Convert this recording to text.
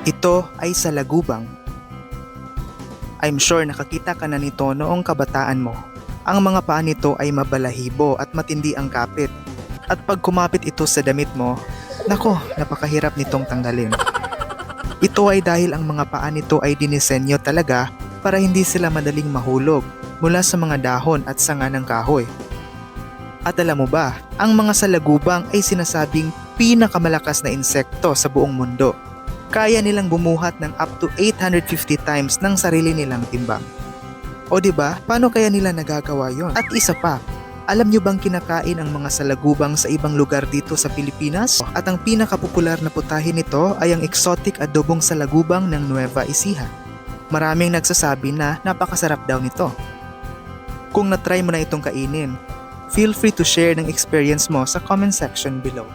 Ito ay salagubang. I'm sure nakakita ka na nito noong kabataan mo. Ang mga paa nito ay mabalahibo at matindi ang kapit. At pag kumapit ito sa damit mo, nako, napakahirap nitong tanggalin. Ito ay dahil ang mga paa nito ay dinisenyo talaga para hindi sila madaling mahulog mula sa mga dahon at sanga ng kahoy. At alam mo ba, ang mga salagubang ay sinasabing pinakamalakas na insekto sa buong mundo. Kaya nilang bumuhat ng up to 850 times ng sarili nilang timbang. O diba, paano kaya nila nagagawa yon? At isa pa, alam nyo bang kinakain ang mga salagubang sa ibang lugar dito sa Pilipinas? At ang pinakapopular na putahe nito ay ang exotic adobong salagubang ng Nueva Ecija. Maraming nagsasabi na napakasarap daw nito. Kung na-try mo na itong kainin, feel free to share ng experience mo sa comment section below.